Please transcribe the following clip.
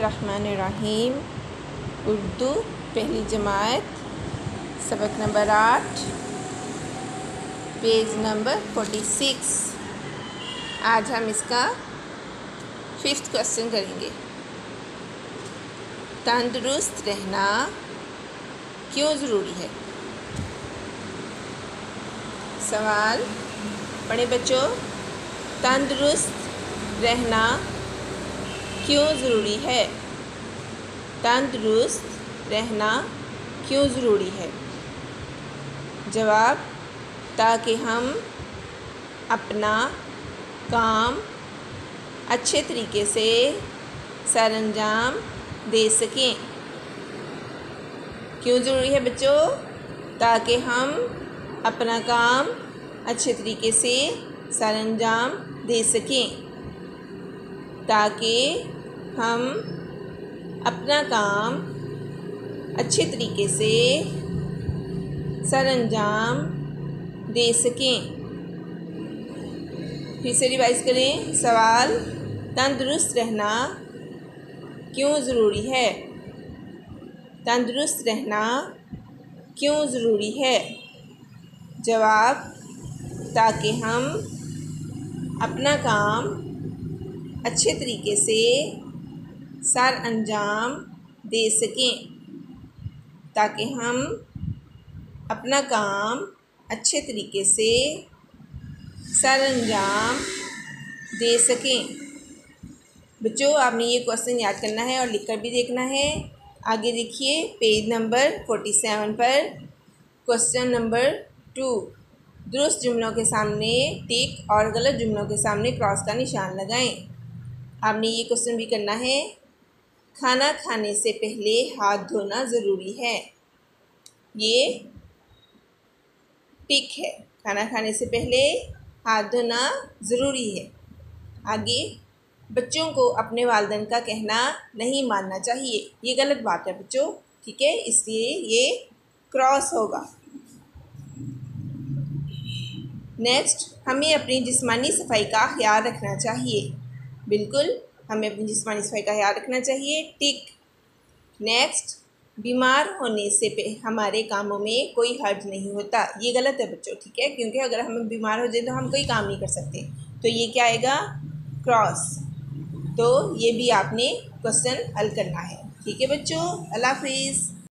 बिस्मिल्लाहिर्रहमानिर्रहीम। उर्दू पहली जमात, सबक नंबर 8, पेज नंबर 46। आज हम इसका 5th क्वेश्चन करेंगे। तंदुरुस्त रहना क्यों ज़रूरी है? सवाल पढ़े बच्चों। तंदुरुस्त रहना क्यों ज़रूरी है? तंदुरुस्त रहना क्यों ज़रूरी है? जवाब, ताकि हम अपना काम अच्छे तरीके से सरअंजाम दे सकें। क्यों ज़रूरी है बच्चों? ताकि हम अपना काम अच्छे तरीके से सरअंजाम दे सकें। ताकि हम अपना काम अच्छे तरीके से सरअंजाम दे सकें। फिर से रिवाइज करें। सवाल, तंदुरुस्त रहना क्यों ज़रूरी है? तंदुरुस्त रहना क्यों ज़रूरी है? जवाब, ताकि हम अपना काम अच्छे तरीके से सरअंजाम दे सकें। ताकि हम अपना काम अच्छे तरीके से सरअंजाम दे सकें। बच्चों, आपने ये क्वेश्चन याद करना है और लिखकर भी देखना है। आगे देखिए पेज नंबर 47 पर क्वेश्चन नंबर 2। दुरुस्त जुमलों के सामने टिक और गलत जुमलों के सामने क्रॉस का निशान लगाएं। आपने ये क्वेश्चन भी करना है। खाना खाने से पहले हाथ धोना ज़रूरी है। ये टिक है। खाना खाने से पहले हाथ धोना ज़रूरी है। आगे, बच्चों को अपने वालिदैन का कहना नहीं मानना चाहिए। ये गलत बात है बच्चों, ठीक है, इसलिए ये क्रॉस होगा। नेक्स्ट, हमें अपनी जिस्मानी सफाई का ख्याल रखना चाहिए। बिल्कुल, हमें अपनी जिस्मानी सफाई का ख्याल रखना चाहिए, टिक। नेक्स्ट, बीमार होने से हमारे कामों में कोई हर्ज नहीं होता। ये गलत है बच्चों, ठीक है, क्योंकि अगर हम बीमार हो जाए तो हम कोई काम नहीं कर सकते। तो ये क्या आएगा? क्रॉस। तो ये भी आपने क्वेश्चन हल करना है। ठीक है बच्चों, अल्लाह हाफिज़।